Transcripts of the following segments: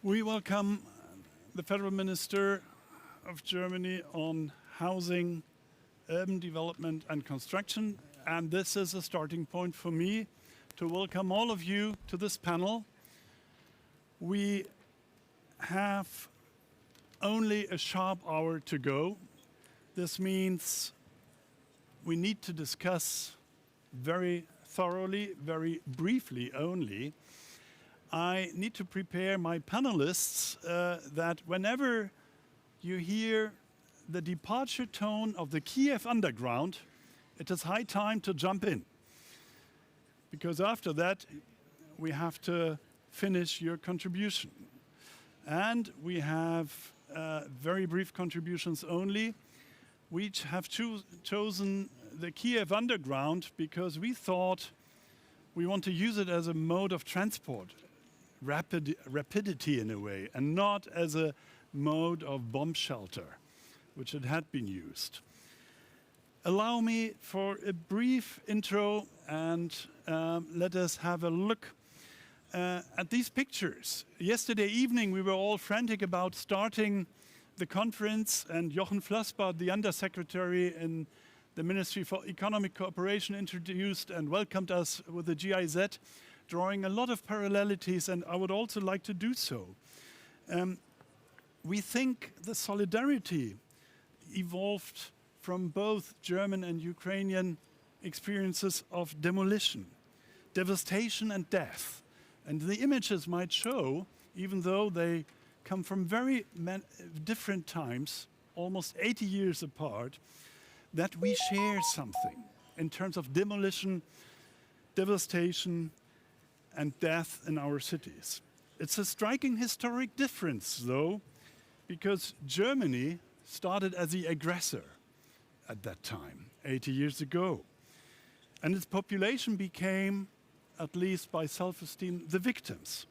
We welcome the Federal Minister of Germany on housing, urban development and construction. And this is a starting point for me to welcome all of you to this panel. We have only a sharp hour to go. This means we need to discuss very thoroughly, very briefly only. I need to prepare my panelists that whenever you hear the departure tone of the Kiev underground, it is high time to jump in. Because after that, we have to finish your contribution. And we have very brief contributions only. We have chosen the Kiev underground because we thought we want to use it as a mode of transport. Rapidity in a way, and not as a mode of bomb shelter, which it had been used. Allow me for a brief intro and let us have a look at these pictures. Yesterday evening we were all frantic about starting the conference, and Jochen Flassbart, the Undersecretary in the Ministry for Economic Cooperation, introduced and welcomed us with the GIZ, drawing a lot of parallelities, and I would also like to do so. We think the solidarity evolved from both German and Ukrainian experiences of demolition, devastation and death. And the images might show, even though they come from very different times, almost 80 years apart, that we share something in terms of demolition, devastation, and death in our cities. It's a striking historic difference, though, because Germany started as the aggressor at that time, 80 years ago. And its population became, at least by self-esteem, the victims.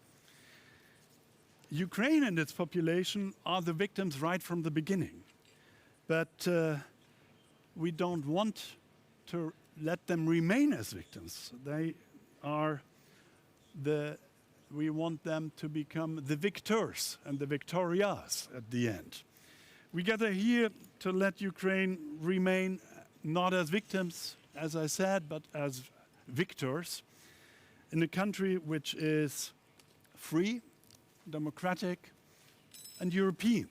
Ukraine and its population are the victims right from the beginning. But we don't want to let them remain as victims. We want them to become the victors and the victorias at the end. We gather here to let Ukraine remain not as victims, as I said, but as victors in a country which is free, democratic, and European.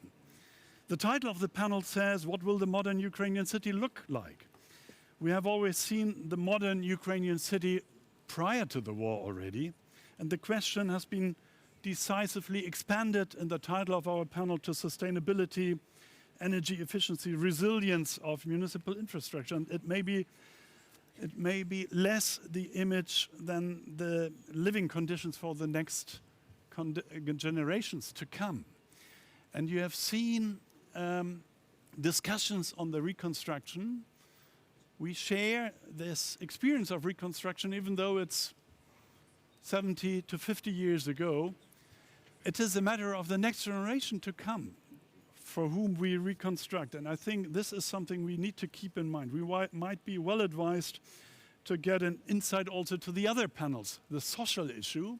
The title of the panel says, "What will the modern Ukrainian city look like?" We have always seen the modern Ukrainian city prior to the war already, and the question has been decisively expanded in the title of our panel to sustainability, energy efficiency, resilience of municipal infrastructure. And it may be less the image than the living conditions for the next generations to come. And you have seen discussions on the reconstruction. We share this experience of reconstruction, even though it's 70 to 50 years ago. It is a matter of the next generation to come for whom we reconstruct. And I think this is something we need to keep in mind. We might be well advised to get an insight also to the other panels, the social issue,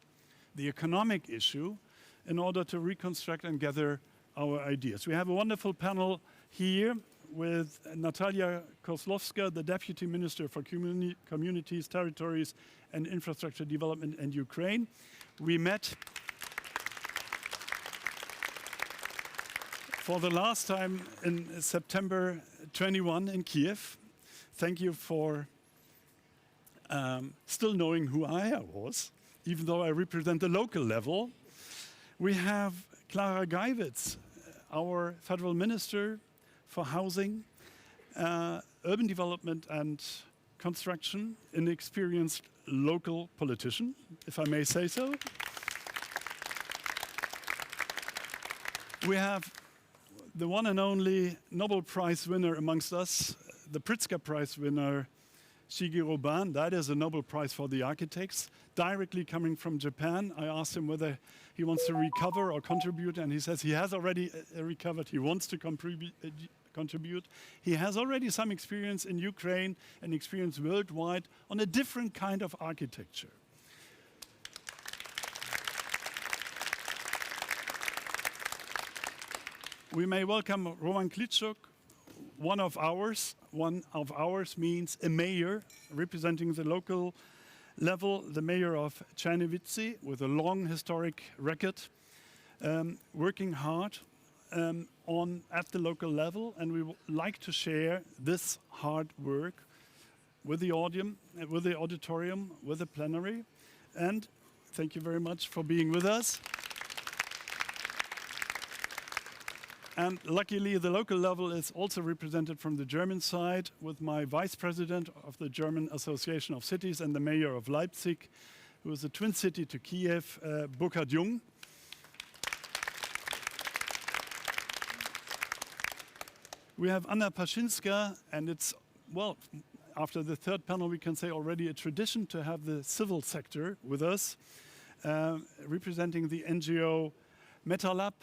the economic issue, in order to reconstruct and gather our ideas. We have a wonderful panel here with Natalia Kozlovska, the Deputy Minister for Communities, Territories and Infrastructure Development in Ukraine. We met for the last time in September 21 in Kiev. Thank you for still knowing who I was, even though I represent the local level. We have Clara Geiwitz, our Federal Minister for Housing, Urban Development and Construction, an experienced local politician, if I may say so. We have the one and only Nobel Prize winner amongst us, the Pritzker Prize winner, Shigeru Ban. That is a Nobel Prize for the architects, directly coming from Japan. I asked him whether he wants to recover or contribute, and he says he has already recovered. He wants to contribute. He has already some experience in Ukraine and experience worldwide on a different kind of architecture. we may welcome Roman Klitschuk, one of ours. One of ours means a mayor representing the local level, the mayor of Czernowice, with a long historic record, working hard at the local level, and we would like to share this hard work with the auditorium, with the plenary. And thank you very much for being with us. And luckily, the local level is also represented from the German side with my vice president of the German Association of Cities and the mayor of Leipzig, who is a twin city to Kiev, Burkhard Jung. We have Anna Paschinska, and it's, well, after the third panel, we can say already a tradition to have the civil sector with us, representing the NGO MetaLab,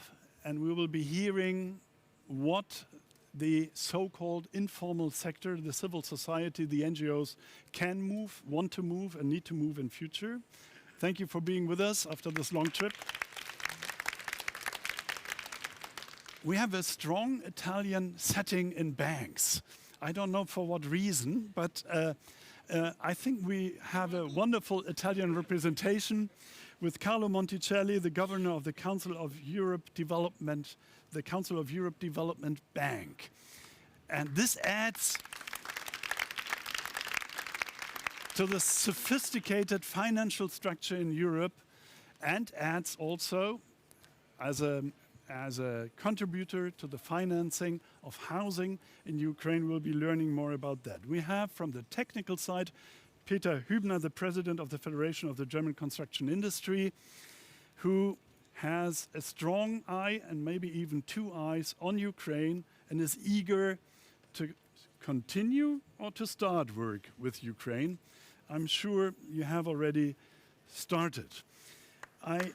and we will be hearing what the so-called informal sector, the civil society, the NGOs can move, want to move, and need to move in future. Thank you for being with us after this long trip. We have a strong Italian setting in banks. I don't know for what reason, but I think we have a wonderful Italian representation with Carlo Monticelli, the governor of the Council of Europe Development, the Council of Europe Development Bank. And this adds to the sophisticated financial structure in Europe, and adds also as a contributor to the financing of housing in Ukraine. We'll be learning more about that. We have from the technical side Peter Hübner, the president of the Federation of the German Construction Industry, who has a strong eye and maybe even two eyes on Ukraine and is eager to continue or to start work with Ukraine. I'm sure you have already started. I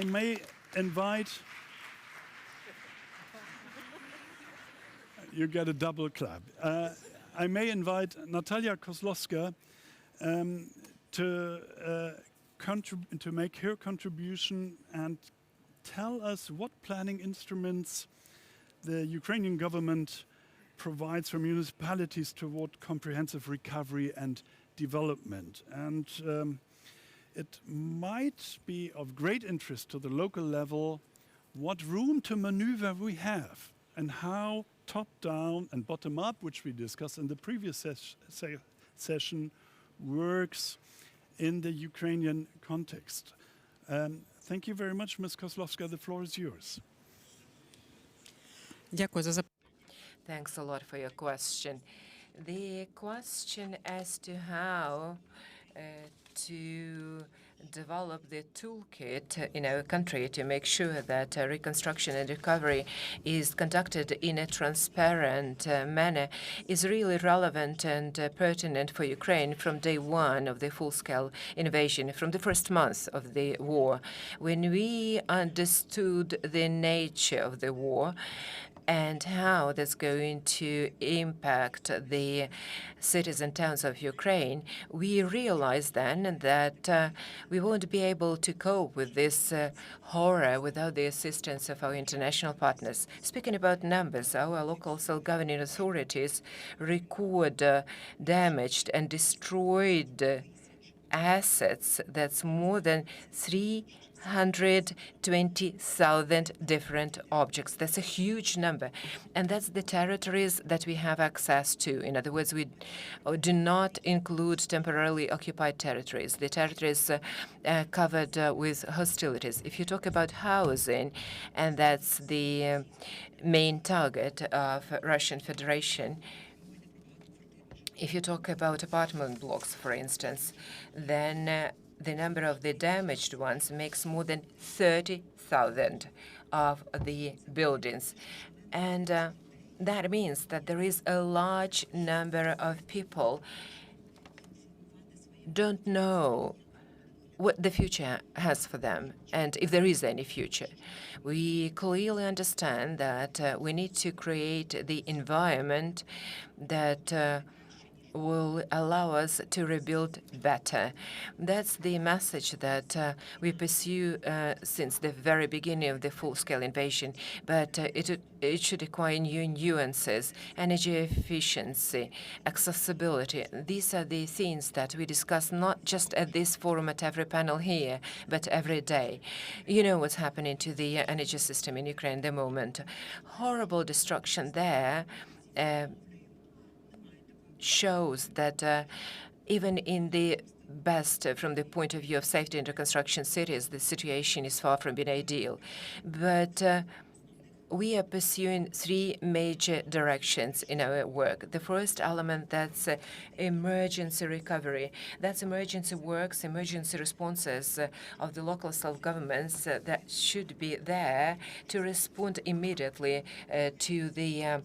may invite, you get a double clap. I may invite Natalia Kozlowska to make her contribution and tell us what planning instruments the Ukrainian government provides for municipalities toward comprehensive recovery and development. And it might be of great interest to the local level what room to maneuver we have and how top-down and bottom-up, which we discussed in the previous session, works in the Ukrainian context. Thank you very much, Ms. Kozlowska. The floor is yours. Thanks a lot for your question. The question as to how to develop the toolkit in our country to make sure that reconstruction and recovery is conducted in a transparent manner is really relevant and pertinent for Ukraine from day one of the full-scale invasion, from the first month of the war. When we understood the nature of the war and how that's going to impact the cities and towns of Ukraine, we realized then that we won't be able to cope with this horror without the assistance of our international partners. Speaking about numbers, our local self-governing authorities record damaged and destroyed assets that's more than 320,000 different objects. That's a huge number. And that's the territories that we have access to. In other words, we do not include temporarily occupied territories, the territories covered with hostilities. If you talk about housing, and that's the main target of Russian Federation, if you talk about apartment blocks, for instance, then the number of the damaged ones makes more than 30,000 of the buildings. And that means that there is a large number of people don't know what the future has for them, and if there is any future. We clearly understand that we need to create the environment that will allow us to rebuild better. That's the message that we pursue since the very beginning of the full-scale invasion, but it should acquire new nuances: energy efficiency, accessibility. These are the things that we discuss not just at this forum, at every panel here, but every day. You know what's happening to the energy system in Ukraine at the moment. Horrible destruction there. Shows that even in the best, from the point of view of safety under construction cities, the situation is far from being ideal. But we are pursuing three major directions in our work. The first element, that's emergency recovery. That's emergency works, emergency responses of the local self-governments that should be there to respond immediately to the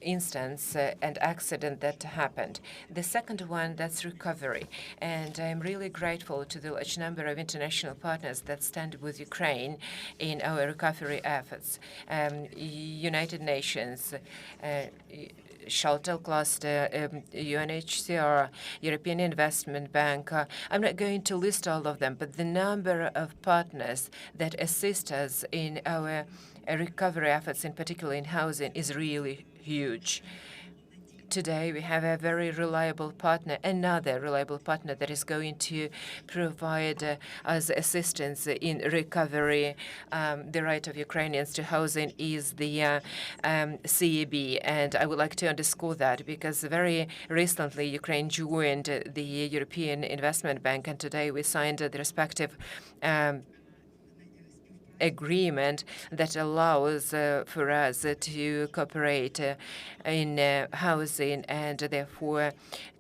instance and accident that happened. The second one, that's recovery. And I'm really grateful to the large number of international partners that stand with Ukraine in our recovery efforts. United Nations, Shuttle Cluster, UNHCR, European Investment Bank. I'm not going to list all of them, but the number of partners that assist us in our recovery efforts, in particular in housing, is really huge. Today, we have a very reliable partner, another reliable partner that is going to provide us assistance in recovery. The right of Ukrainians to housing is the CEB, and I would like to underscore that because very recently Ukraine joined the European Investment Bank, and today we signed the respective agreement that allows for us to cooperate in housing and therefore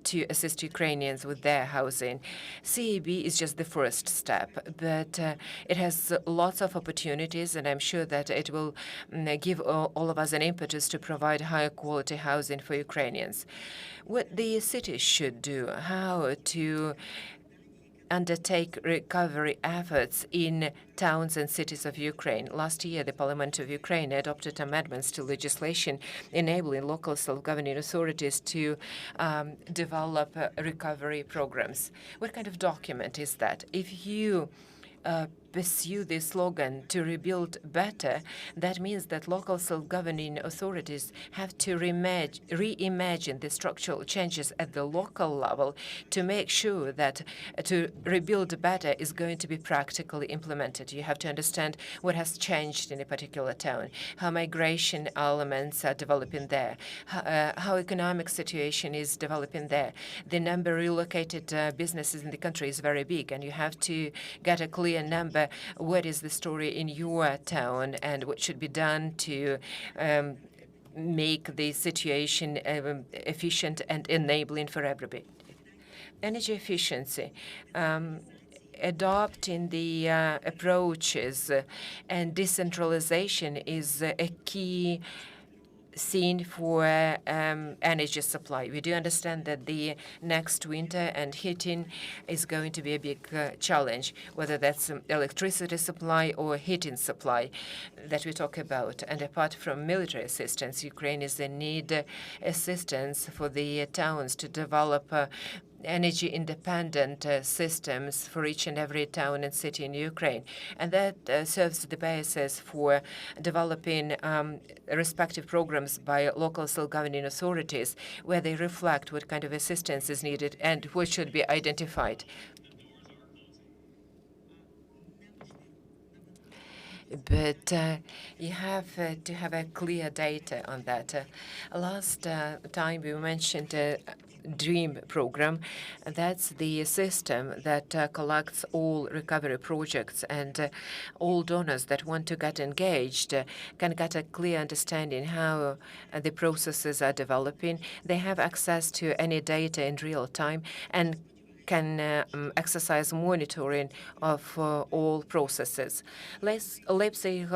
to assist Ukrainians with their housing. CEB is just the first step, but it has lots of opportunities, and I'm sure that it will give all of us an impetus to provide higher quality housing for Ukrainians. What the cities should do, how to undertake recovery efforts in towns and cities of Ukraine. Last year, the Parliament of Ukraine adopted amendments to legislation enabling local self-governing authorities to develop recovery programs. What kind of document is that? If you pursue the slogan to rebuild better, that means that local self-governing authorities have to reimagine the structural changes at the local level to make sure that to rebuild better is going to be practically implemented. You have to understand what has changed in a particular town, how migration elements are developing there, how economic situation is developing there. The number of relocated businesses in the country is very big, and you have to get a clear number. What is the story in your town and what should be done to make the situation efficient and enabling for everybody? Energy efficiency. Adopting the approaches and decentralization is a key scene for energy supply. We do understand that the next winter and heating is going to be a big challenge, whether that's electricity supply or heating supply that we talk about. And apart from military assistance, Ukraine is in need assistance for the towns to develop energy independent systems for each and every town and city in Ukraine. And that serves the basis for developing respective programs by local self-governing authorities where they reflect what kind of assistance is needed and what should be identified. But you have to have a clear data on that. Last time we mentioned DREAM program. That's the system that collects all recovery projects, and all donors that want to get engaged can get a clear understanding how the processes are developing. They have access to any data in real time and can exercise monitoring of all processes. Leipzig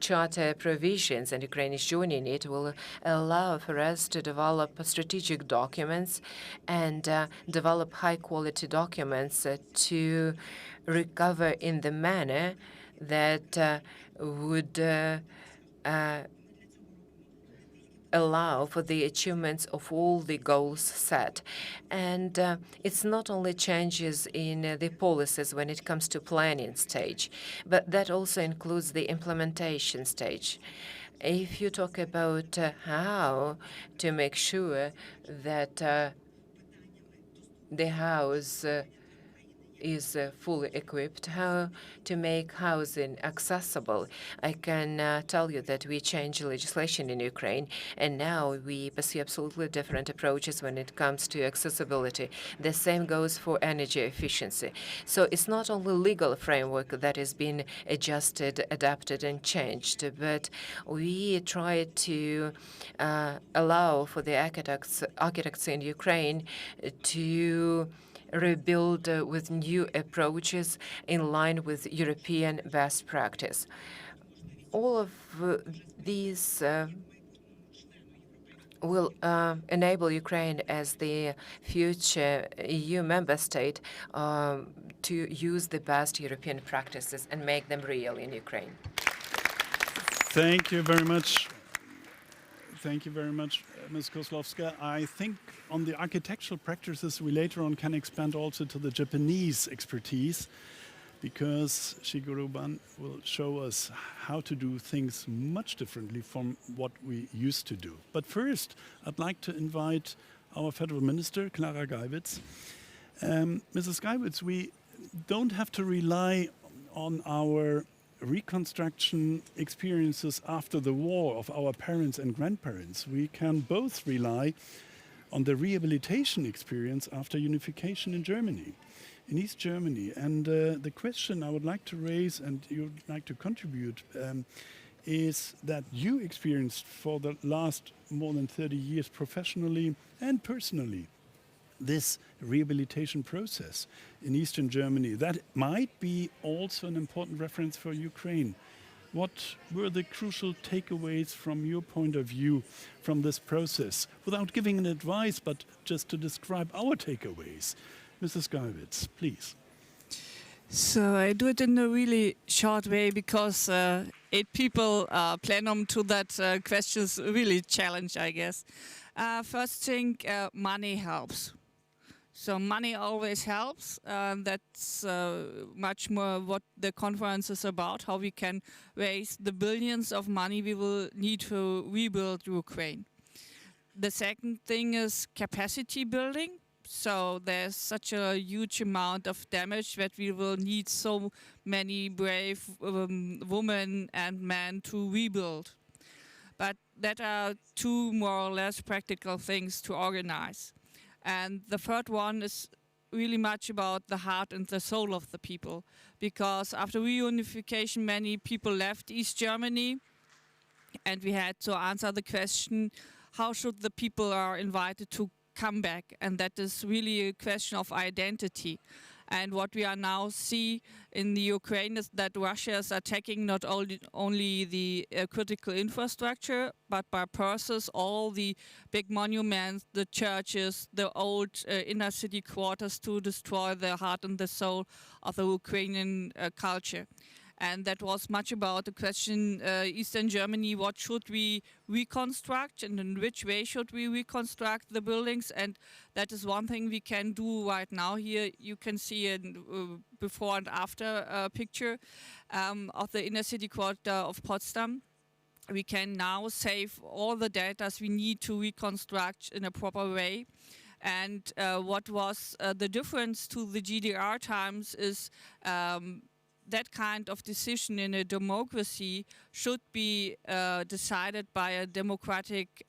Charter provisions, and Ukraine is joining it, will allow for us to develop strategic documents and develop high-quality documents to recover in the manner that would allow for the achievements of all the goals set. And it's not only changes in the policies when it comes to planning stage, but that also includes the implementation stage. If you talk about how to make sure that the house is fully equipped, how to make housing accessible. I can tell you that we changed legislation in Ukraine, and now we pursue absolutely different approaches when it comes to accessibility. The same goes for energy efficiency. So it's not only legal framework that is being adjusted, adapted, and changed, but we try to allow for the architects in Ukraine to rebuild with new approaches in line with European best practice. All of these will enable Ukraine as the future EU member state to use the best European practices and make them real in Ukraine. Thank you very much. Thank you very much, Ms. Kozlowska. I think on the architectural practices, we later on can expand also to the Japanese expertise, because Shigeru Ban will show us how to do things much differently from what we used to do. But first, I'd like to invite our Federal Minister, Clara Geiwitz. Mrs. Geiwitz, we don't have to rely on our reconstruction experiences after the war of our parents and grandparents. We can both rely on the rehabilitation experience after unification in Germany, in East Germany. And the question I would like to raise, and you'd like to contribute, is that you experienced for the last more than 30 years professionally and personally this rehabilitation process in Eastern Germany. That might be also an important reference for Ukraine. What were the crucial takeaways from your point of view from this process? Without giving an advice, but just to describe our takeaways. Mrs. Geiwitz, please. So I do it in a really short way because 8 people plenum to that questions really challenge, I guess. First thing, money helps. So money always helps. That's much more what the conference is about, how we can raise the billions of money we will need to rebuild Ukraine. The second thing is capacity building. So there's such a huge amount of damage that we will need so many brave women and men to rebuild. But that are 2 more or less practical things to organize. And the third one is really much about the heart and the soul of the people. Because after reunification, many people left East Germany. And we had to answer the question, how should the people are invited to come back? And that is really a question of identity. And what we are now see in the Ukraine is that Russia is attacking not only the critical infrastructure, but by process all the big monuments, the churches, the old inner city quarters to destroy the heart and the soul of the Ukrainian culture. And that was much about the question, Eastern Germany, what should we reconstruct and in which way should we reconstruct the buildings? And that is one thing we can do right now. Here you can see a before and after picture of the inner city quarter of Potsdam. We can now save all the data we need to reconstruct in a proper way. And what was the difference to the GDR times is that kind of decision in a democracy should be decided by a democratic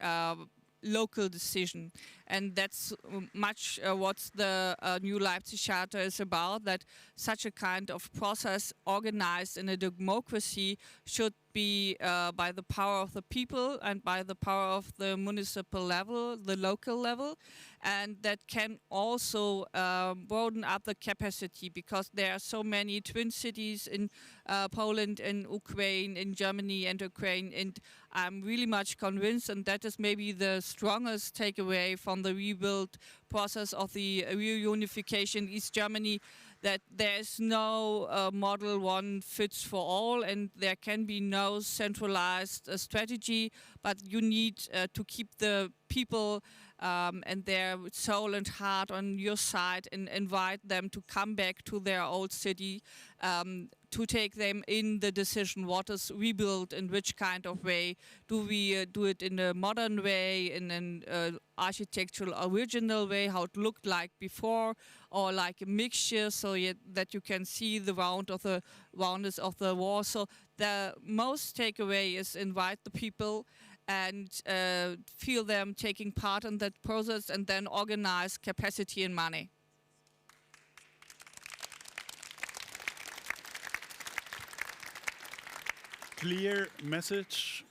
local decision. And that's much what the new Leipzig Charter is about, that such a kind of process organized in a democracy should be by the power of the people and by the power of the municipal level, the local level. And that can also broaden up the capacity, because there are so many twin cities in Poland and Ukraine, in Germany and Ukraine. And I'm really much convinced, and that is maybe the strongest takeaway from the rebuild process of the reunification East Germany, that there's no model one fits for all, and there can be no centralized strategy, but you need to keep the people and their soul and heart on your side and invite them to come back to their old city, to take them in the decision what is rebuilt in which kind of way. Do we do it in a modern way, in an architectural original way, how it looked like before, or like a mixture so that you can see the roundness of the wall. So the most takeaway is invite the people and feel them taking part in that process, and then organize capacity and money. Clear message.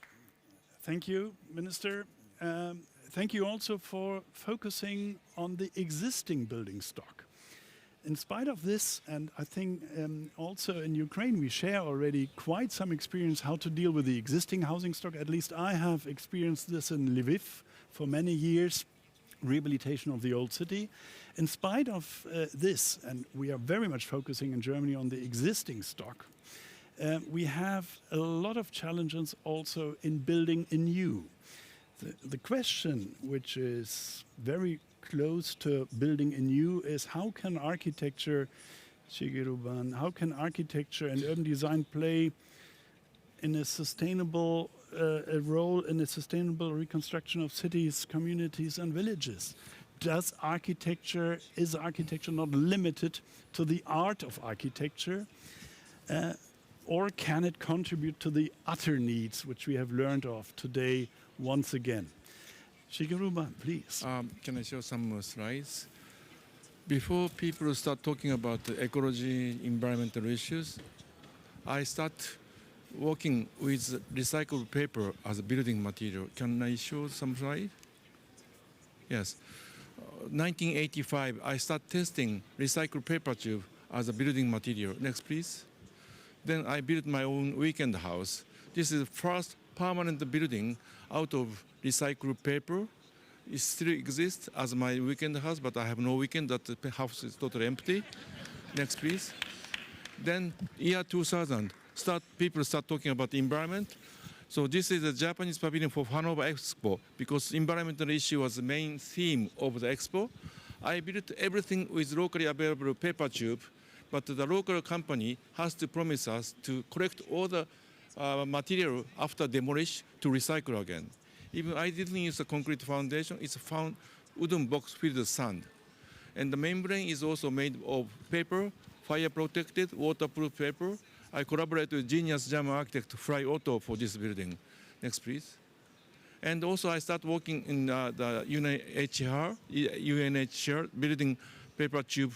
Thank you, Minister. Thank you also for focusing on the existing building stock. In spite of this, and I think also in Ukraine we share already quite some experience how to deal with the existing housing stock. At least I have experienced this in Lviv for many years, rehabilitation of the old city. In spite of this, and we are very much focusing in Germany on the existing stock, we have a lot of challenges also in building anew. The question, which is very close to building anew, is how can architecture, Shigeru-ban, how can architecture and urban design play in a sustainable a role in a sustainable reconstruction of cities, communities, and villages? Is architecture not limited to the art of architecture? Or can it contribute to the other needs which we have learned of today once again? Shigeru-ban, please. Can I show some slides? Before people start talking about the ecology, environmental issues, I start working with recycled paper as a building material. Can I show some slide? Yes. 1985, I start testing recycled paper tube as a building material. Next, please. Then I built my own weekend house. This is the first permanent building out of recycled paper. It still exists as my weekend house, but I have no weekend. That the house is totally empty. Next, please. Then year 2000, people start talking about the environment. So this is the Japanese pavilion for Hanover Expo, because environmental issue was the main theme of the expo. I built everything with locally available paper tube, but the local company has to promise us to collect all the material after demolish to recycle again. Even I didn't use a concrete foundation, it's a wooden box filled with sand. And the membrane is also made of paper, fire protected, waterproof paper. I collaborate with genius German architect Fry Otto for this building. Next, please. And also I start working in the UNHCR, building paper tube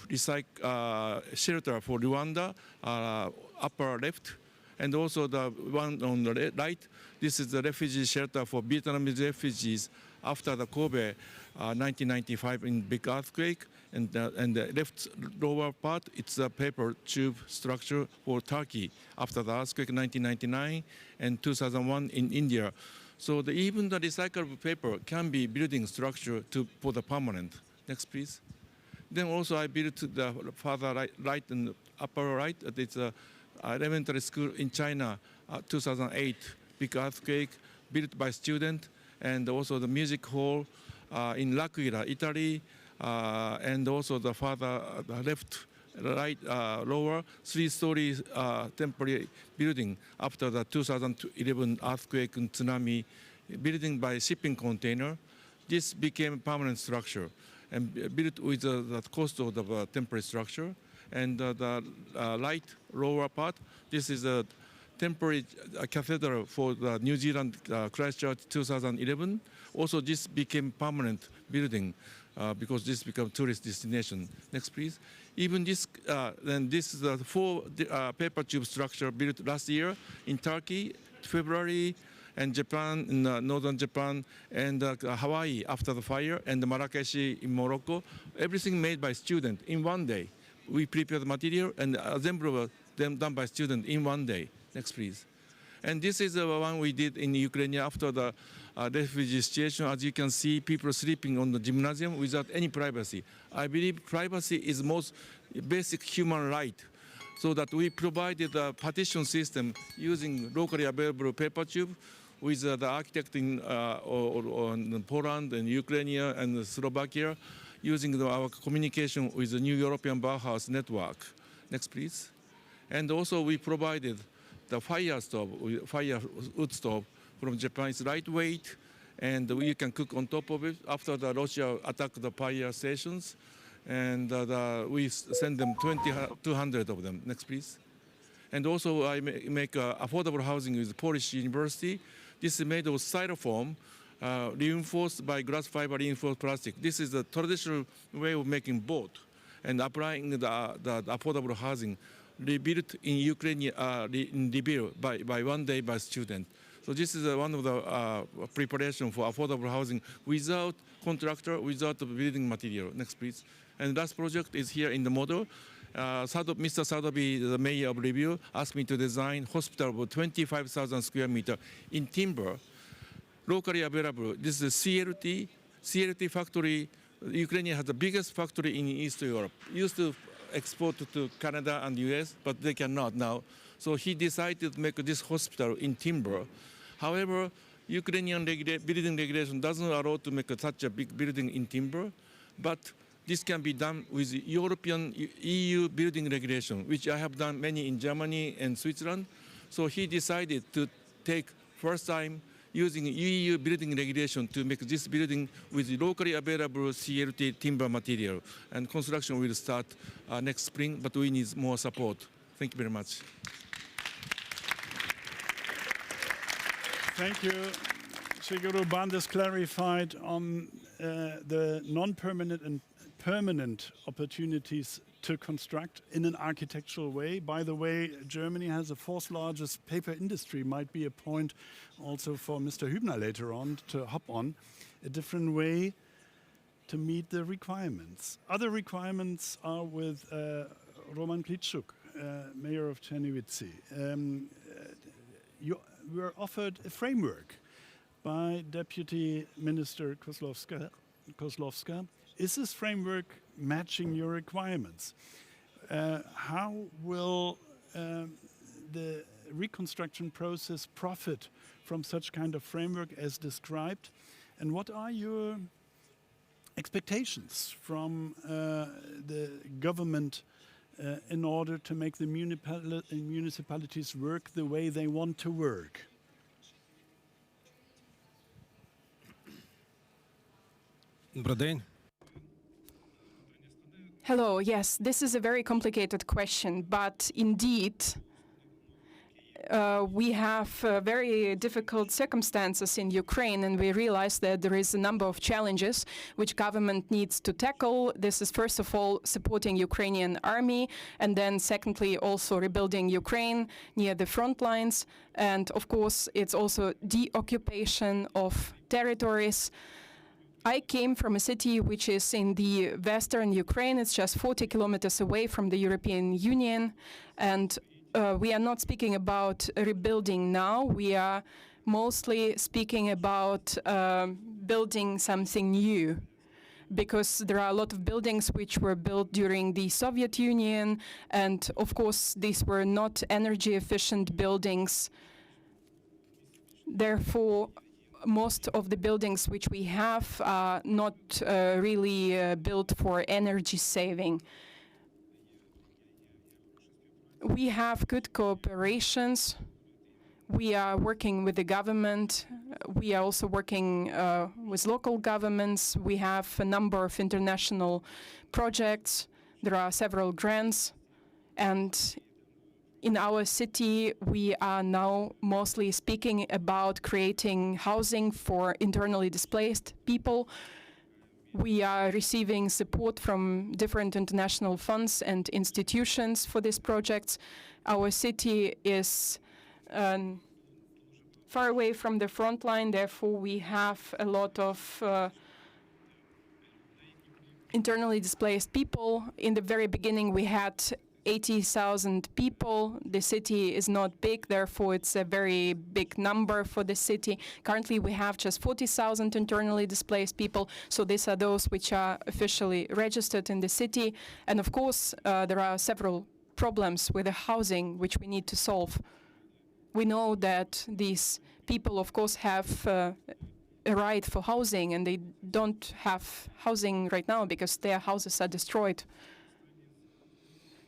shelter for Rwanda, upper left. And also the one on the right, this is the refugee shelter for Vietnamese refugees after the Kobe 1995 in big earthquake. And the left lower part, it's a paper tube structure for Turkey after the earthquake 1999 and 2001 in India. So even the recyclable paper can be building structure for the permanent. Next, please. Then also I built the further right and upper right. It's a elementary school in China, 2008, big earthquake, built by student, and also the music hall in L'Aquila, Italy, and also the further left, right, lower, three-story temporary building after the 2011 earthquake and tsunami, building by shipping container. This became a permanent structure and built with the cost of the temporary structure. And the light lower part, this is a temporary cathedral for the New Zealand Christchurch 2011. Also, this became permanent building because this became tourist destination. Next, please. Even this, then this is the 4 paper tube structure built last year in Turkey, February, and Japan, in northern Japan, and Hawaii after the fire, and Marrakesh in Morocco. Everything made by student in one day. We prepare the material and assemble them done by student in one day. Next, please. And this is the one we did in Ukraine after the refugee situation. As you can see, people sleeping on the gymnasium without any privacy. I believe privacy is most basic human right. So that we provided a partition system using locally available paper tube with the architect in Poland and Ukraine and Slovakia, using our communication with the new European Bauhaus network. Next, please. And also we provided the fire stove, wood stove from Japan. It's lightweight, and you can cook on top of it after the Russia attacked the fire stations. And we send them 200 of them. Next, please. And also I make affordable housing with Polish University. This is made of styrofoam, reinforced by glass fiber reinforced plastic. This is the traditional way of making boat and applying the affordable housing rebuilt in Ukraine, rebuilt by one day by student. So this is one of the preparation for affordable housing without contractor, without the building material. Next, please. And last project is here in the model. Mr. Sadobi, the mayor of Review, asked me to design hospital of 25,000 square meter in timber, locally available. This is a CLT factory. Ukraine has the biggest factory in East Europe. Used to export to Canada and US, but they cannot now. So he decided to make this hospital in timber. However, Ukrainian building regulation doesn't allow to make such a big building in timber, but this can be done with European EU building regulation, which I have done many in Germany and Switzerland. So he decided to take first time using EU building regulation to make this building with locally available CLT timber material. And construction will start next spring, but we need more support. Thank you very much. Thank you. Shigeru Bandes clarified on the non-permanent and permanent opportunities to construct in an architectural way. By the way, Germany has the fourth largest paper industry. Might be a point also for Mr. Hübner later on to hop on. A different way to meet the requirements. Other requirements are with Roman Klitschuk, Mayor of Czernowice. You were offered a framework by Deputy Minister Kozłowska. Is this framework matching your requirements? How will the reconstruction process profit from such kind of framework as described? And what are your expectations from the government in order to make the municipalities work the way they want to work? Добрий день. Hello, yes, this is a very complicated question, but indeed, we have very difficult circumstances in Ukraine, and we realize that there is a number of challenges which government needs to tackle. This is, first of all, supporting Ukrainian army, and then secondly, also rebuilding Ukraine near the front lines. And of course, it's also deoccupation of territories. I came from a city which is in the western Ukraine. It's just 40 kilometers away from the European Union. And we are not speaking about rebuilding now. We are mostly speaking about building something new, because there are a lot of buildings which were built during the Soviet Union. And of course, these were not energy efficient buildings. Therefore, most of the buildings which we have are not really built for energy saving. We have good cooperations. We are working with the government. We are also working with local governments. We have a number of international projects. There are several grants. And in our city, we are now mostly speaking about creating housing for internally displaced people. We are receiving support from different international funds and institutions for these projects. Our city is far away from the front line, therefore we have a lot of internally displaced people. In the very beginning, we had 80,000 people. The city is not big, therefore it's a very big number for the city. Currently we have just 40,000 internally displaced people, so these are those which are officially registered in the city. And of course there are several problems with the housing which we need to solve. We know that these people of course have a right for housing, and they don't have housing right now because their houses are destroyed.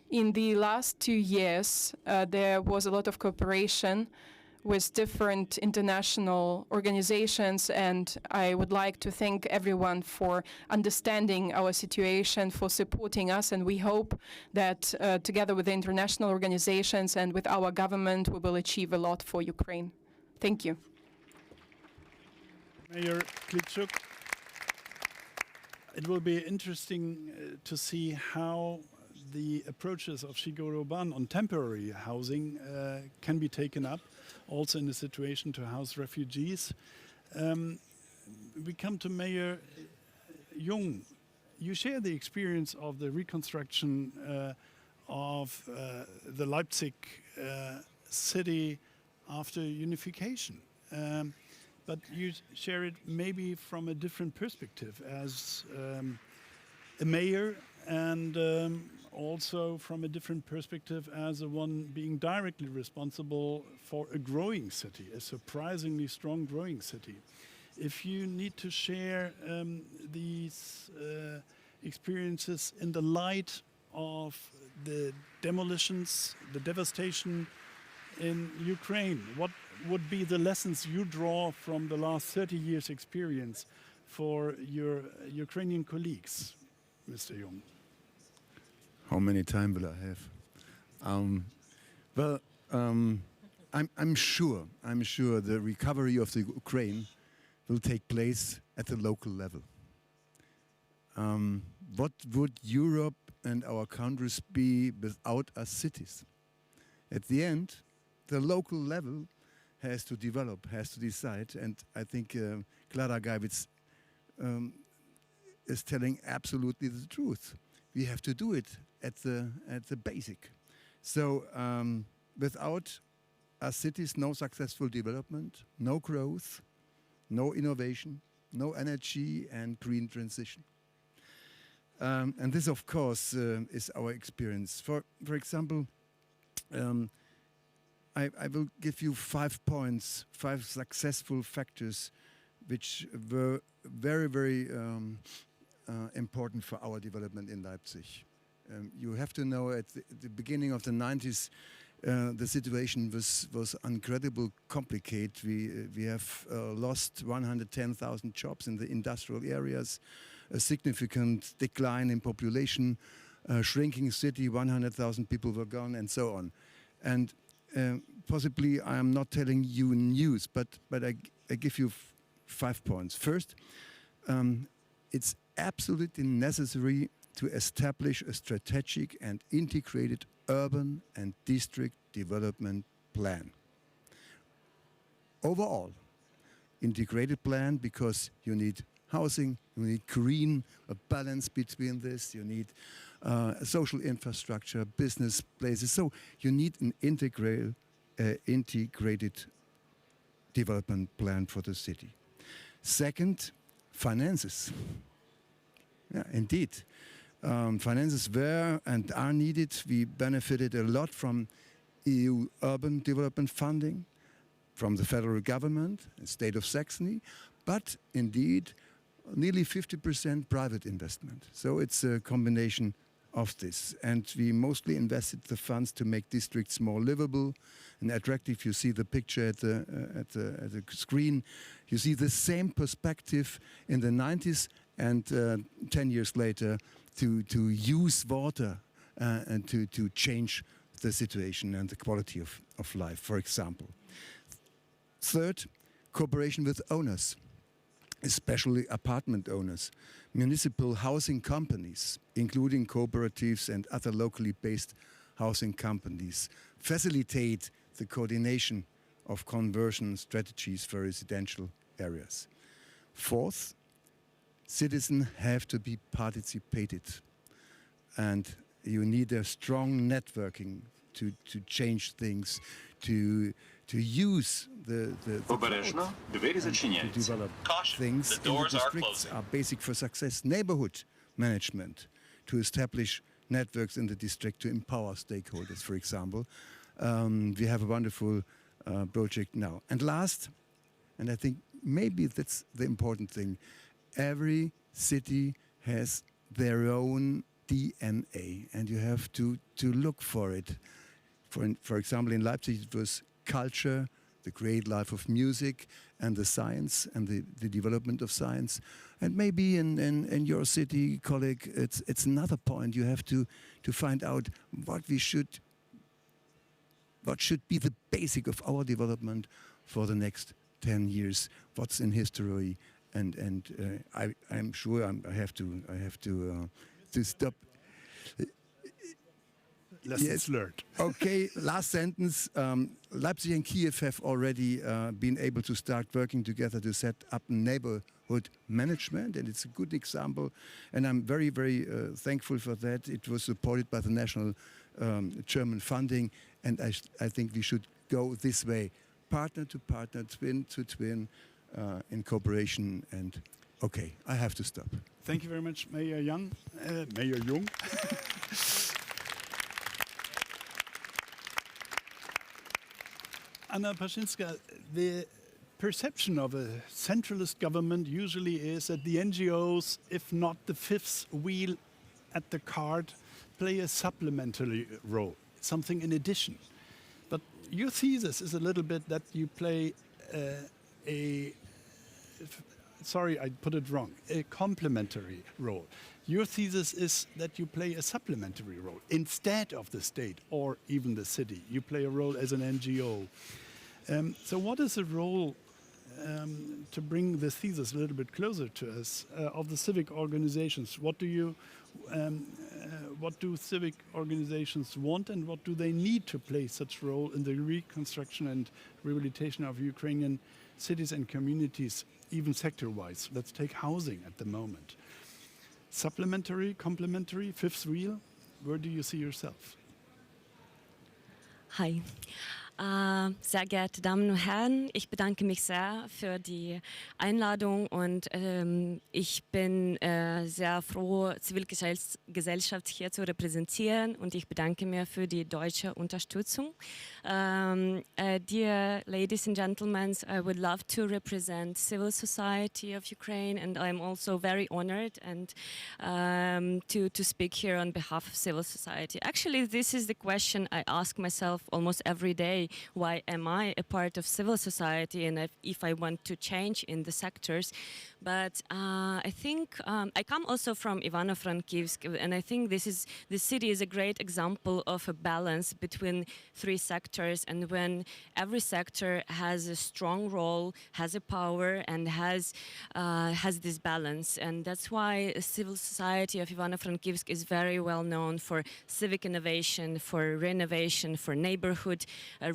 In the last 2 years, there was a lot of cooperation with different international organizations, and I would like to thank everyone for understanding our situation, for supporting us, and we hope that together with the international organizations and with our government, we will achieve a lot for Ukraine. Thank you. Mayor Klitschuk, it will be interesting to see how the approaches of Shigeru Ban on temporary housing can be taken up, also in the situation to house refugees. We come to Mayor Jung. You share the experience of the reconstruction of the Leipzig city after unification. But you share it maybe from a different perspective as a mayor, and also from a different perspective as the one being directly responsible for a growing city, a surprisingly strong growing city. If you need to share these experiences in the light of the demolitions, the devastation in Ukraine, what would be the lessons you draw from the last 30 years experience for your Ukrainian colleagues, Mr. Jung? How many time will I have? I'm sure the recovery of the Ukraine will take place at the local level. What would Europe and our countries be without us cities? At the end, the local level has to develop, has to decide, and I think Clara Geiwitz is telling absolutely the truth. We have to do it at the basic. So without our cities, no successful development, no growth, no innovation, no energy and green transition. And this, of course, is our experience. For example, I will give you 5 points, 5 successful factors which were very, very important for our development in Leipzig. You have to know at the beginning of the 90s, the situation was incredibly complicated. We have lost 110,000 jobs in the industrial areas, a significant decline in population, shrinking city, 100,000 people were gone, and so on. And possibly I am not telling you news, but I give you 5 points. First, it's absolutely necessary to establish a strategic and integrated urban and district development plan. Overall, integrated plan, because you need housing, you need green, a balance between this, you need social infrastructure, business places. So you need an integrated development plan for the city. Second, finances. Yeah, indeed. Finances were and are needed. We benefited a lot from EU urban development funding, from the federal government, the state of Saxony, but indeed nearly 50% private investment. So it's a combination of this. And we mostly invested the funds to make districts more livable and attractive. You see the picture at the screen. You see the same perspective in the 90s and 10 years later to use water and to change the situation and the quality of life, for example. Third, cooperation with owners, especially apartment owners, municipal housing companies, including cooperatives and other locally based housing companies, facilitate the coordination of conversion strategies for residential areas. Fourth, citizens have to be participated. And you need a strong networking to change things, to use the Обережно, двері to зачиняються. develop Caution, things the in the doors are districts closing. are basic for success. Neighborhood management, to establish networks in the district to empower stakeholders, for example. We have a wonderful project now. And last, and I think maybe that's the important thing, every city has their own DNA, and you have to look for it. For example, in Leipzig, it was culture, the great life of music, and the science, and the development of science. And maybe in your city, colleague, it's another point. You have to find out what should be the basic of our development for the next 10 years, what's in history, and I'm sure I have to stop. Lessons learned. Okay, last sentence. Leipzig and Kiev have already been able to start working together to set up neighborhood management, and it's a good example. And I'm very, very thankful for that. It was supported by the national German funding, and I think we should go this way, partner to partner, twin to twin, in cooperation. And okay, I have to stop. Thank you very much, Mayor Young. Mayor Jung. Anna Paszynska, the perception of a centralist government usually is that the NGOs, if not the fifth wheel at the cart, play a supplementary role, something in addition. But your thesis is a little bit that you play sorry, I put it wrong, a complementary role. Your thesis is that you play a supplementary role instead of the state or even the city. You play a role as an NGO. So what is the role, to bring the thesis a little bit closer to us, of the civic organizations? What do civic organizations want, and what do they need to play such role in the reconstruction and rehabilitation of Ukrainian cities and communities, even sector-wise? Let's take housing at the moment. Supplementary, complementary, fifth wheel, where do you see yourself? Hi. Sehr geehrte Damen und Herren, ich bedanke mich sehr für die Einladung und ich bin sehr froh, Zivilgesellschaft hier zu repräsentieren, und ich bedanke mir für die deutsche Unterstützung. Dear ladies and gentlemen, I would love to represent civil society of Ukraine, and I'm also very honored and to speak here on behalf of civil society. Actually, this is the question I ask myself almost every day. Why am I a part of civil society, and if I want to change in the sectors? But I think I come also from Ivano-Frankivsk, and I think this city is a great example of a balance between three sectors, and when every sector has a strong role, has a power, and has this balance. And that's why civil society of Ivano-Frankivsk is very well known for civic innovation, for renovation, for neighborhood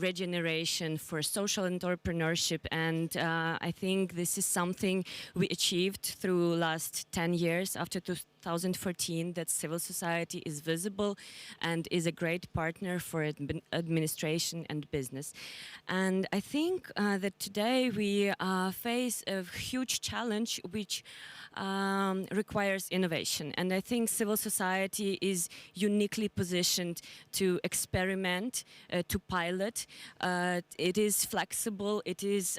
regeneration, for social entrepreneurship. And I think this is something we achieved through last 10 years after 2014, that civil society is visible and is a great partner for administration and business. And I think that today we face a huge challenge which requires innovation. And I think civil society is uniquely positioned to experiment, to pilot. It is flexible, it is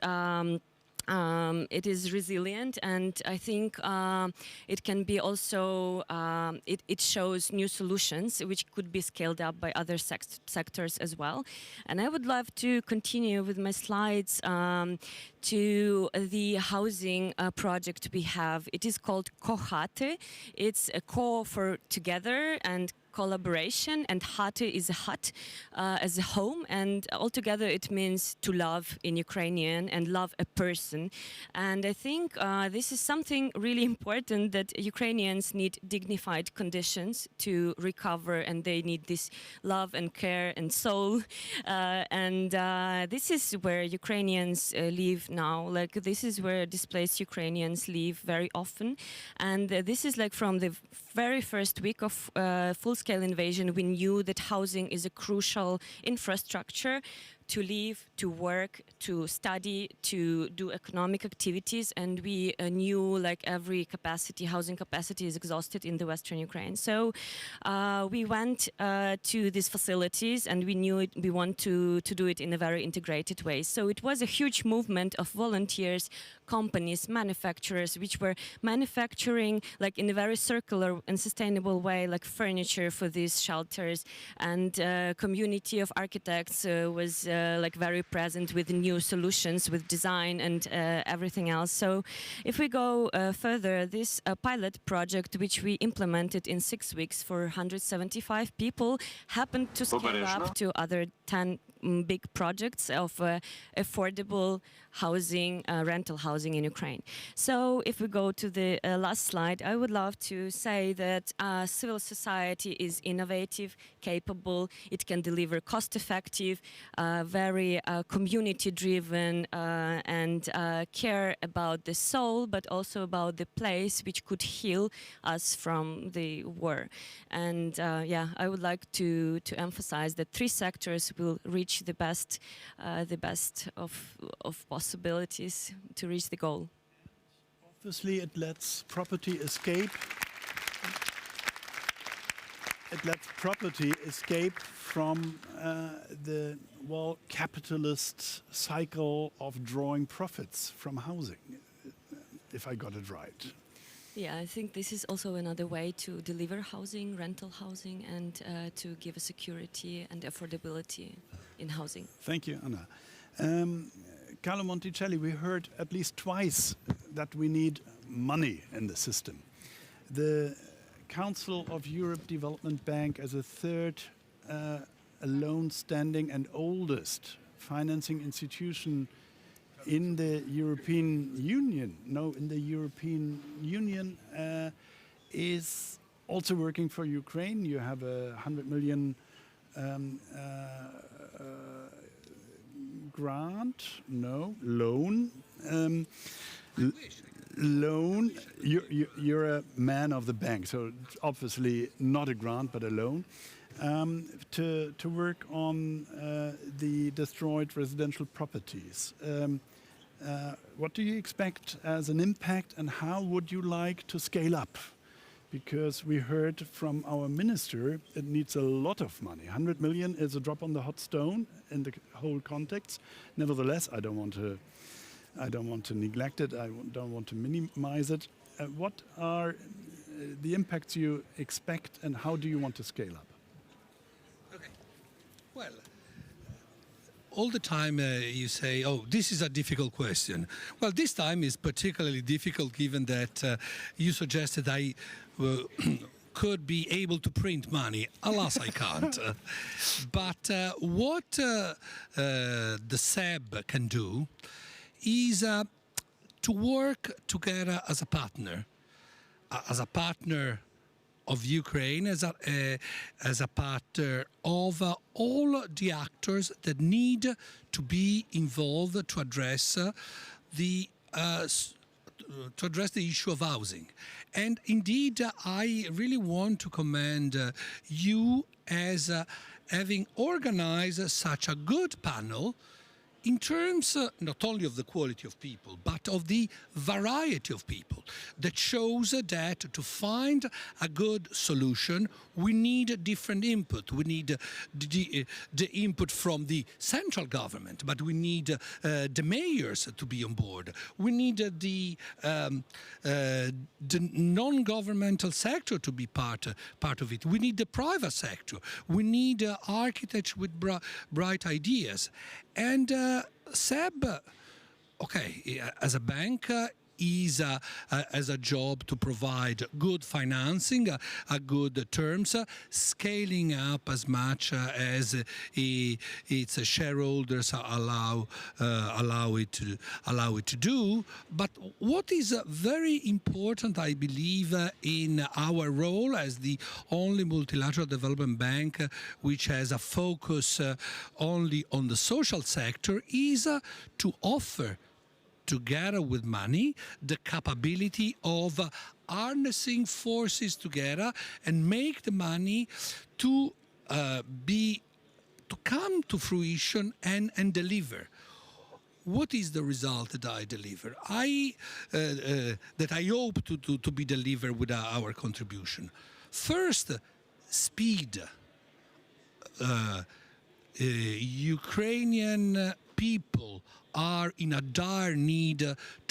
resilient, and I think it can be also, it shows new solutions which could be scaled up by other sectors as well. And I would love to continue with my slides to the housing project we have. It is called Kohate. It's a co for together and collaboration, and hate is a hut as a home, and altogether it means to love in Ukrainian and love a person. And I think this is something really important, that Ukrainians need dignified conditions to recover, and they need this love and care and soul. And this is where Ukrainians live now. Like this is where displaced Ukrainians live very often, and this is like from the very first week of full-scale invasion, we knew that housing is a crucial infrastructure to live, to work, to study, to do economic activities, and we knew like every capacity, housing capacity is exhausted in the Western Ukraine. So we went to these facilities, and we knew we want to do it in a very integrated way. So it was a huge movement of volunteers, companies, manufacturers, which were manufacturing like in a very circular and sustainable way, like furniture for these shelters, and community of architects was like very present with new solutions, with design and everything else. So if we go further, this pilot project, which we implemented in 6 weeks for 175 people, happened to scale up to other 10 big projects of affordable housing, rental housing in Ukraine. So if we go to the last slide, I would love to say that civil society is innovative, capable, it can deliver cost-effective, very community-driven, and care about the soul, but also about the place which could heal us from the war. And yeah, I would like to emphasize that 3 sectors will reach the best of possibilities to reach the goal. Obviously, it lets property escape. It lets property escape from the capitalist cycle of drawing profits from housing, if I got it right. Yeah, I think this is also another way to deliver housing, rental housing, and to give a security and affordability in housing. Thank you, Anna. Carlo Monticelli, we heard at least twice that we need money in the system. The Council of Europe Development Bank, as a third alone standing and oldest financing institution in the European Union, is also working for Ukraine. You have a 100 million loan. Loan. You're a man of the bank, so it's obviously not a grant, but a loan. To work on the destroyed residential properties. What do you expect as an impact, and how would you like to scale up? Because we heard from our minister, it needs a lot of money. 100 million is a drop on the hot stone in the whole context. Nevertheless, I don't want to neglect it. I don't want to minimize it. What are the impacts you expect, and how do you want to scale up? Okay. Well, all the time you say, oh, this is a difficult question. Well, this time is particularly difficult given that you suggested I could be able to print money. Alas, I can't. But what the SEB can do is to work together as a partner of Ukraine, as a partner of all the actors that need to be involved to address the issue of housing. And indeed, I really want to commend you as having organized such a good panel in terms not only of the quality of people, but of the variety of people, that shows that to find a good solution, we need different input. We need the input from the central government, but we need the mayors to be on board. We need the non-governmental sector to be part of it. We need the private sector. We need architects with bright ideas. And SEB, okay, as a bank, has a job to provide good financing, good terms, scaling up as much as its shareholders allow it to do. But what is very important, I believe, in our role as the only multilateral development bank which has a focus only on the social sector, is to offer together with money, the capability of harnessing forces together and make the money to come to fruition and deliver. What is the result that I deliver? That I hope to be delivered with our contribution. First, speed. Ukrainian people are in a dire need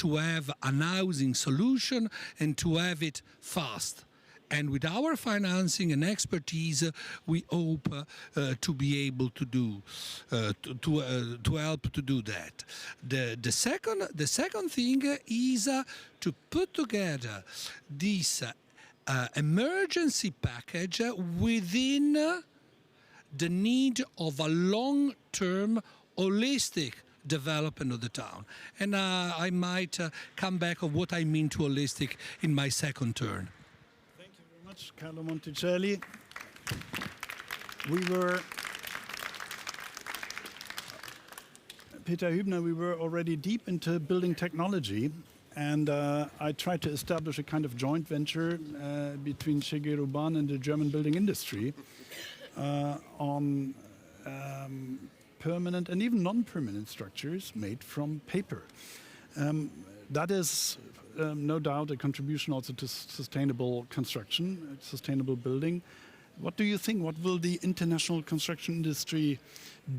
to have an housing solution and to have it fast. And with our financing and expertise, we hope to be able to do to help to do that. The second thing is to put together this emergency package within the need of a long-term, holistic development of the town. And I might come back on what I mean to holistic in my second turn. Thank you very much, Carlo Monticelli. Peter Hübner, we were already deep into building technology, and I tried to establish a kind of joint venture between Shigeru Ban and the German building industry on permanent and even non-permanent structures made from paper. That is no doubt a contribution also to sustainable construction, sustainable building. What do you think? What will the international construction industry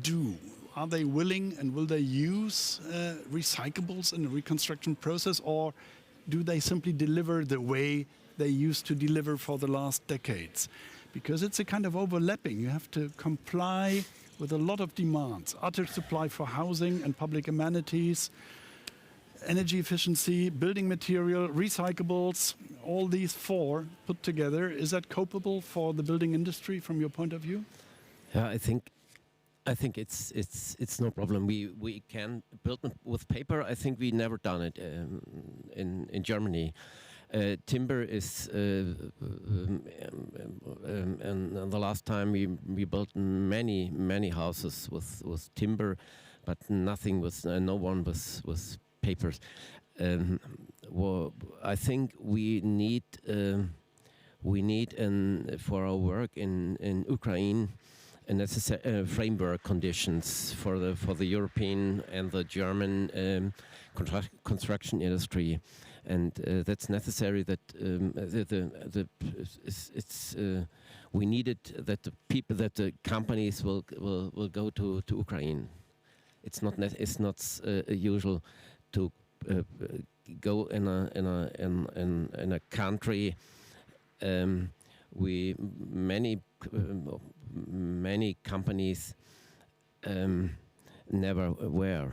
do? Are they willing and will they use recyclables in the reconstruction process, or do they simply deliver the way they used to deliver for the last decades? Because it's a kind of overlapping. You have to comply with a lot of demands. Utter supply for housing and public amenities, energy efficiency, building material, recyclables, all these four put together. Is that copable for the building industry from your point of view? Yeah, I think it's no problem. We can build with paper. I think we never done it in Germany. Timber is, and the last time we built many houses with timber, but nothing was, no one was papers. Well, I think we need for our work in Ukraine a necessary framework conditions for the European and the German construction industry. And that's necessary. That we needed that the companies will go to Ukraine. It's not usual to go in a country. Many companies never were.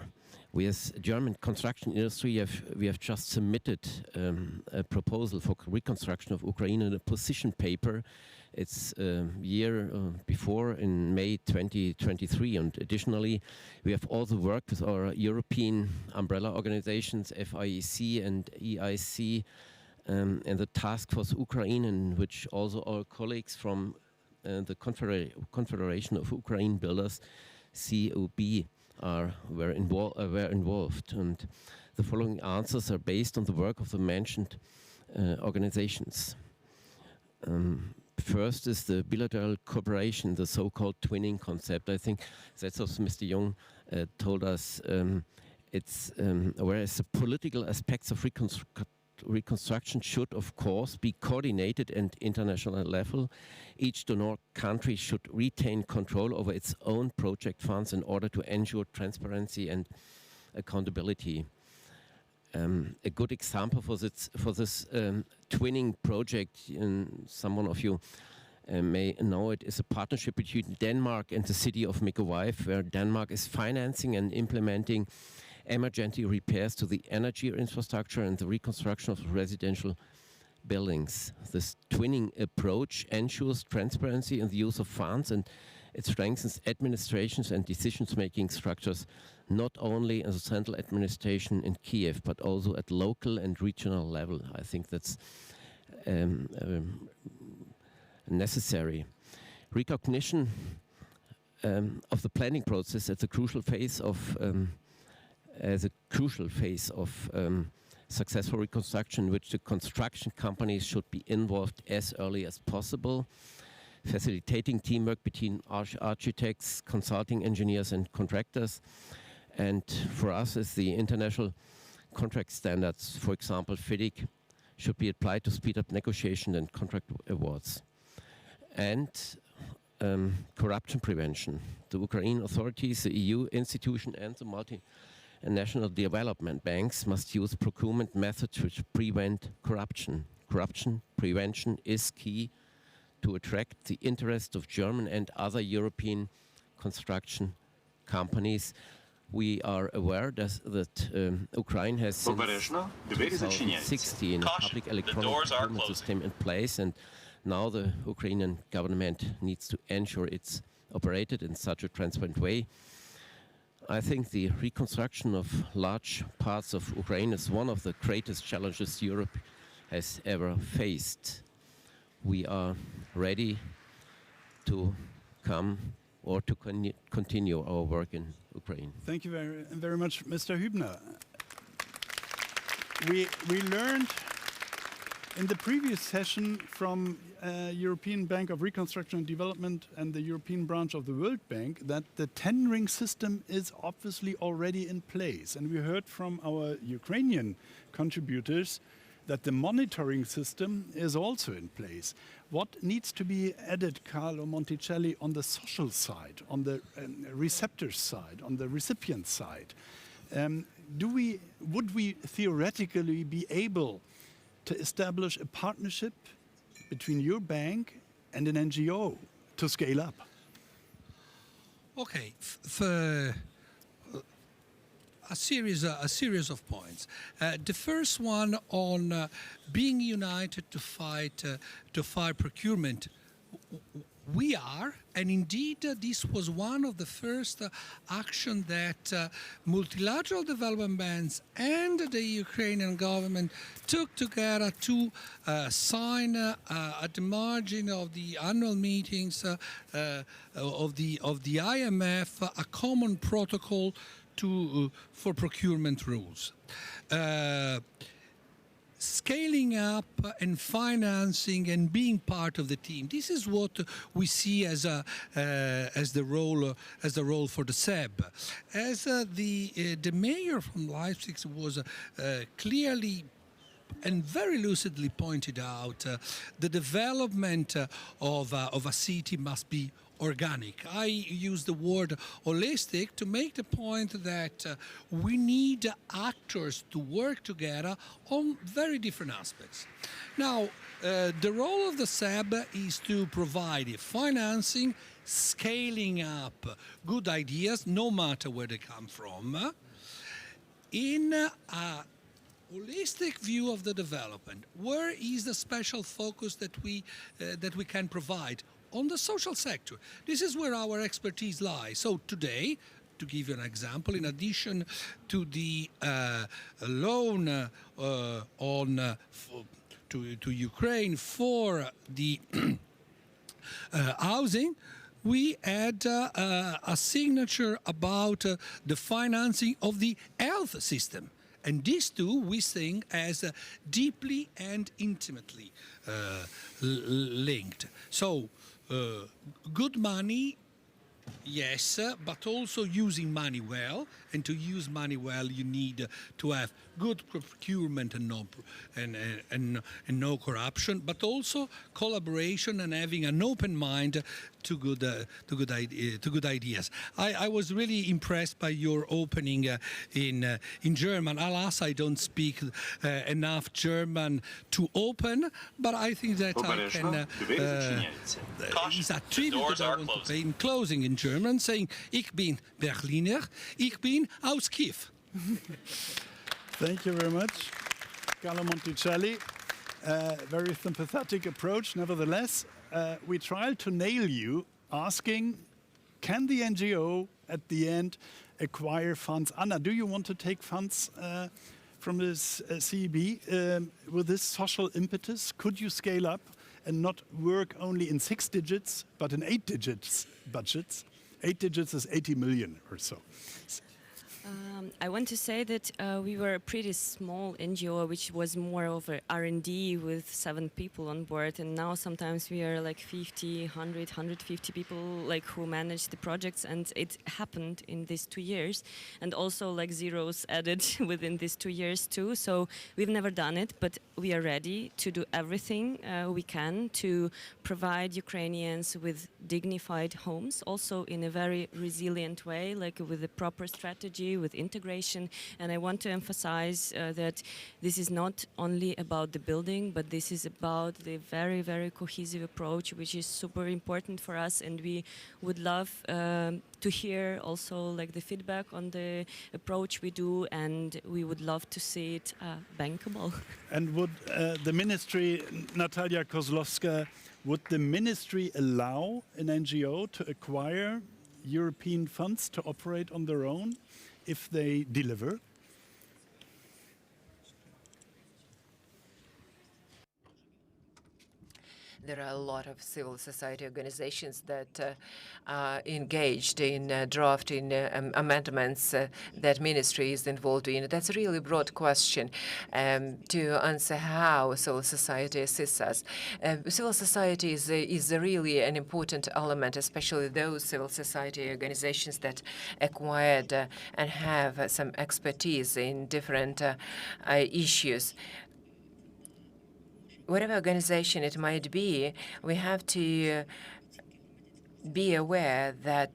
We as German construction industry we have just submitted a proposal for reconstruction of Ukraine in a position paper. It's a year before, in May 2023, and additionally we have also worked with our European umbrella organizations FIEC and EIC and the Task Force Ukraine, in which also our colleagues from the Confederation of Ukraine Builders, COB, were involved, and the following answers are based on the work of the mentioned organizations. First is the bilateral cooperation, the so-called twinning concept. I think that's what Mr. Jung told us. Whereas the political aspects of reconstruction should, of course, be coordinated at international level. Each donor country should retain control over its own project funds in order to ensure transparency and accountability. A good example for this twinning project, someone of you may know it, is a partnership between Denmark and the city of Mykolaiv, where Denmark is financing and implementing emergency repairs to the energy infrastructure and the reconstruction of residential buildings. This twinning approach ensures transparency in the use of funds, and it strengthens administrations and decision-making structures, not only in the central administration in Kiev, but also at local and regional level. I think that's necessary. Recognition of the planning process at the crucial phase of as a crucial phase of successful reconstruction, in which the construction companies should be involved as early as possible, facilitating teamwork between architects, consulting engineers and contractors. And for us, as the international contract standards, for example, FIDIC, should be applied to speed up negotiation and contract awards. And corruption prevention. The Ukraine authorities, the EU institution and the multinational development banks must use procurement methods which prevent corruption. Corruption prevention is key to attract the interest of German and other European construction companies. We are aware that Ukraine has since 2016 a public electronic procurement system in place, and now the Ukrainian government needs to ensure it's operated in such a transparent way. I think the reconstruction of large parts of Ukraine is one of the greatest challenges Europe has ever faced. We are ready to come or to continue our work in Ukraine. Thank you very much, Mr. Hübner. We learned in the previous session from European Bank of Reconstruction and Development and the European branch of the World Bank that the tendering system is obviously already in place. And we heard from our Ukrainian contributors that the monitoring system is also in place. What needs to be added, Carlo Monticelli, on the social side, on the receptor side, on the recipient side? Would we theoretically be able to establish a partnership between your bank and an NGO to scale up? Okay, a series of points. The first one on being united to fight procurement. We are, and indeed this was one of the first action that multilateral development banks and the Ukrainian government took together to sign at the margin of the annual meetings of the IMF a common protocol for procurement rules. Scaling up and financing and being part of the team. This is what we see as the role for the SEB. As the mayor from Leipzig was clearly and very lucidly pointed out, the development of a city must be organic. I use the word holistic to make the point that we need actors to work together on very different aspects. Now, the role of the SEB is to provide financing, scaling up good ideas, no matter where they come from, in a holistic view of the development. Where is the special focus that we can provide? On the social sector. This is where our expertise lies. So today, to give you an example, in addition to the loan to Ukraine for the housing, we had a signature about the financing of the health system. And these two we think as deeply and intimately linked. So, good money, yes, but also using money well. And to use money well, you need to have good procurement and no corruption, but also collaboration and having an open mind to good ideas. I was really impressed by your opening in German. Alas, I don't speak enough German to open, but I think that I can. Is a tribute that I want to pay in closing in German, saying "Ich bin Berliner, ich bin aus Kiew." Thank you very much, Carlo Monticelli. Very sympathetic approach. Nevertheless, we tried to nail you asking, can the NGO at the end acquire funds? Anna, do you want to take funds from this CEB with this social impetus? Could you scale up and not work only in 6 digits, but in 8 digits budgets? 8 digits is 80 million or so. I want to say that we were a pretty small NGO, which was more of a R&D with 7 people on board, and now sometimes we are like 50, 100, 150 people like who manage the projects, and it happened in these 2 years, and also like zeros added within these 2 years too. So we've never done it, but we are ready to do everything we can to provide Ukrainians with dignified homes, also in a very resilient way, like with a proper strategy, with integration. And I want to emphasize that this is not only about the building, but this is about the very, very cohesive approach, which is super important for us. And we would love to hear also like the feedback on the approach we do, and we would love to see it bankable. And would the ministry, Natalia Kozlowska, would the ministry allow an NGO to acquire European funds to operate on their own if they deliver? There are a lot of civil society organizations that are engaged in drafting amendments that ministry is involved in. That's a really broad question to answer how civil society assists us. Civil society is really an important element, especially those civil society organizations that acquired and have some expertise in different issues. Whatever organization it might be, we have to be aware that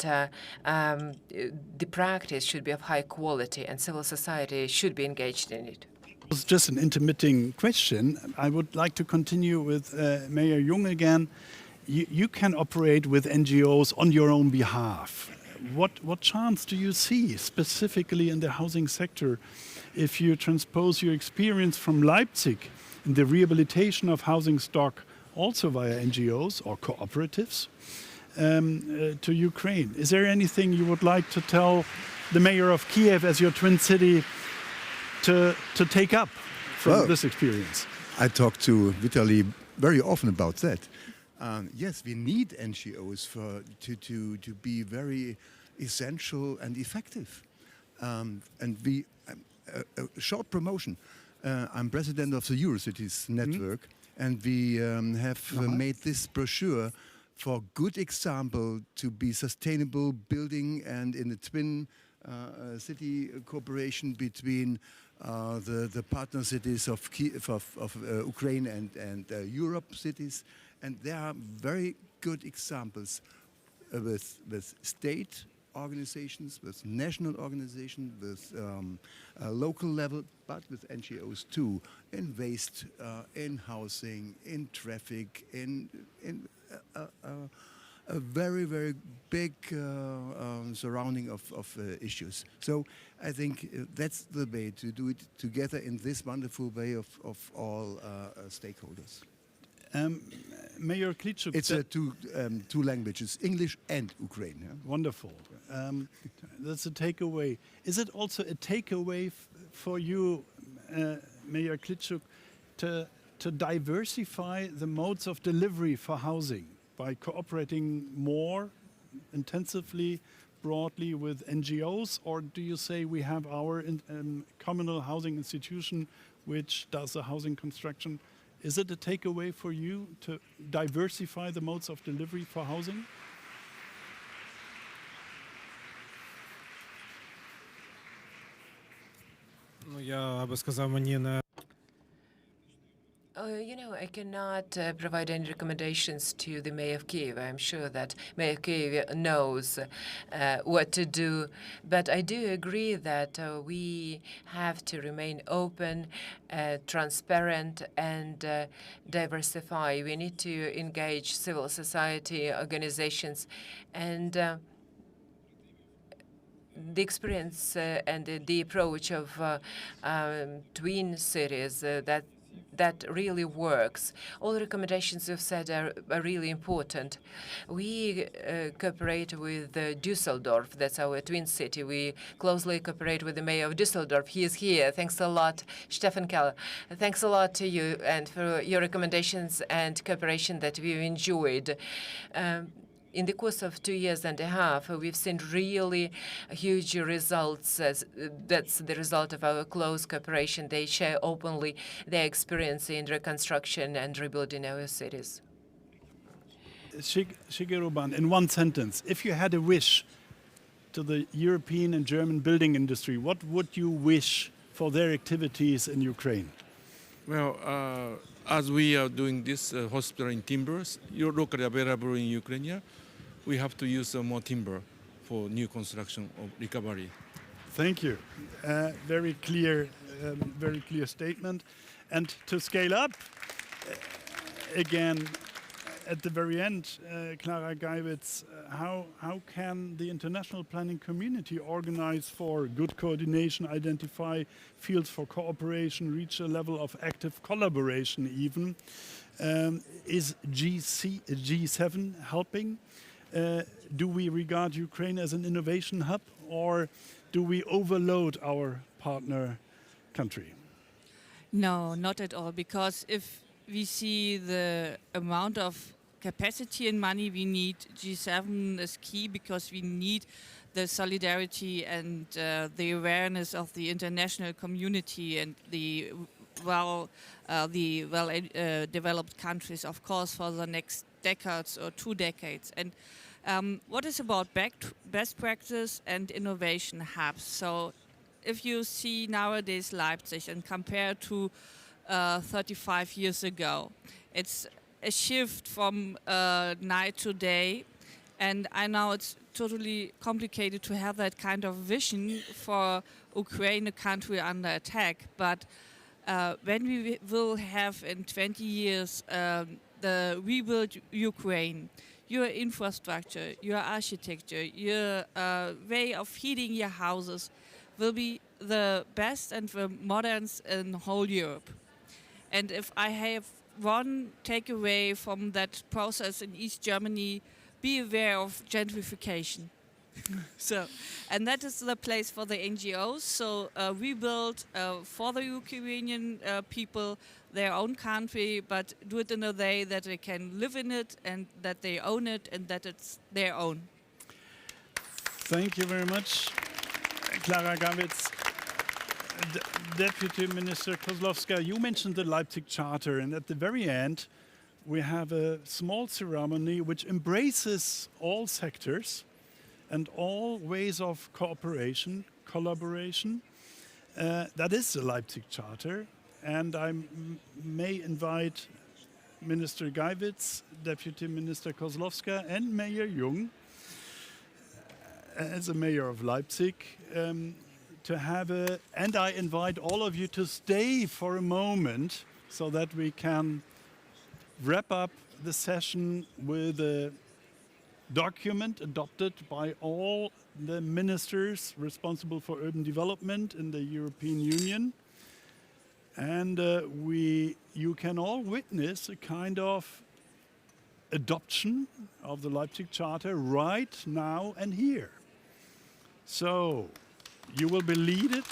the practice should be of high quality and civil society should be engaged in it. It was just an intermitting question. I would like to continue with Mayor Jung again. You can operate with NGOs on your own behalf. What chance do you see specifically in the housing sector if you transpose your experience from Leipzig in the rehabilitation of housing stock also via NGOs or cooperatives to Ukraine? Is there anything you would like to tell the mayor of Kiev as your twin city to take up from this experience? I talk to Vitaly very often about that. Yes, we need NGOs to be very essential and effective. And we, a short promotion. I'm president of the Eurocities network, and we have made this brochure for good example to be sustainable building, and in the twin city cooperation between the partner cities of Ukraine and Europe cities. And there are very good examples with state organizations, with national organizations, with local level, but with NGOs too, in waste, in housing, in traffic, in a very, very big surrounding of issues. So I think that's the way to do it together in this wonderful way of all stakeholders. Mayor Klitschuk. It's two languages, English and Ukraine. Yeah? Wonderful. That's a takeaway. Is it also a takeaway for you, Mayor Klitschuk, to diversify the modes of delivery for housing by cooperating more intensively, broadly with NGOs? Or do you say we have our communal housing institution which does the housing construction? Is it a takeaway for you to diversify the modes of delivery for housing? Ну, я би сказав, мені не I cannot provide any recommendations to the mayor of Kiev. I'm sure that Mayor of Kiev knows what to do. But I do agree that we have to remain open, transparent, and diversify. We need to engage civil society organizations. And the experience and the approach of twin cities, that really works. All the recommendations you've said are really important. We cooperate with Düsseldorf. That's our twin city. We closely cooperate with the mayor of Düsseldorf. He is here. Thanks a lot, Stefan Keller. Thanks a lot to you and for your recommendations and cooperation that we've enjoyed. in the course of 2 years and a half, we've seen really huge results. That's the result of our close cooperation. They share openly their experience in reconstruction and rebuilding our cities. Shigeru Ban, in one sentence, if you had a wish to the European and German building industry, what would you wish for their activities in Ukraine? Well, as we are doing this hospital in timbers, you're locally available in Ukraine, we have to use more timber for new construction of recovery. Thank you. Very clear statement. And to scale up, again, at the very end, Clara Geiwitz, how can the international planning community organize for good coordination, identify fields for cooperation, reach a level of active collaboration even? Is G7 helping? Do we regard Ukraine as an innovation hub, or do we overload our partner country? No, not at all, because if we see the amount of capacity and money we need, G7 is key, because we need the solidarity and the awareness of the international community and the developed countries, of course, for the next decades or 2 decades. And what is about best practice and innovation hubs? So if you see nowadays Leipzig and compare to 35 years ago, it's a shift from night to day, and I know it's totally complicated to have that kind of vision for Ukraine, a country under attack, but when we will have in 20 years the rebuild Ukraine, your infrastructure, your architecture, your way of heating your houses will be the best and the modernest in whole Europe. And if I have one takeaway from that process in East Germany, be aware of gentrification. And that is the place for the NGOs. So we build for the Ukrainian people their own country, but do it in a way that they can live in it and that they own it and that it's their own. Thank you very much, Clara Geiwitz. Deputy Minister Kozłowska, you mentioned the Leipzig Charter, and at the very end, we have a small ceremony which embraces all sectors and all ways of cooperation, collaboration. That is the Leipzig Charter, and I may invite Minister Geiwitz, Deputy Minister Kozłowska, and Mayor Jung, as a mayor of Leipzig, to have and I invite all of you to stay for a moment so that we can wrap up the session with a document adopted by all the ministers responsible for urban development in the European Union. And you can all witness a kind of adoption of the Leipzig Charter right now and here. So, you will be leaded.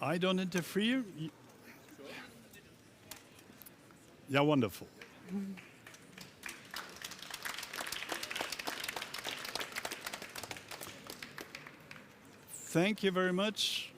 I don't interfere. Yeah, wonderful. Thank you very much.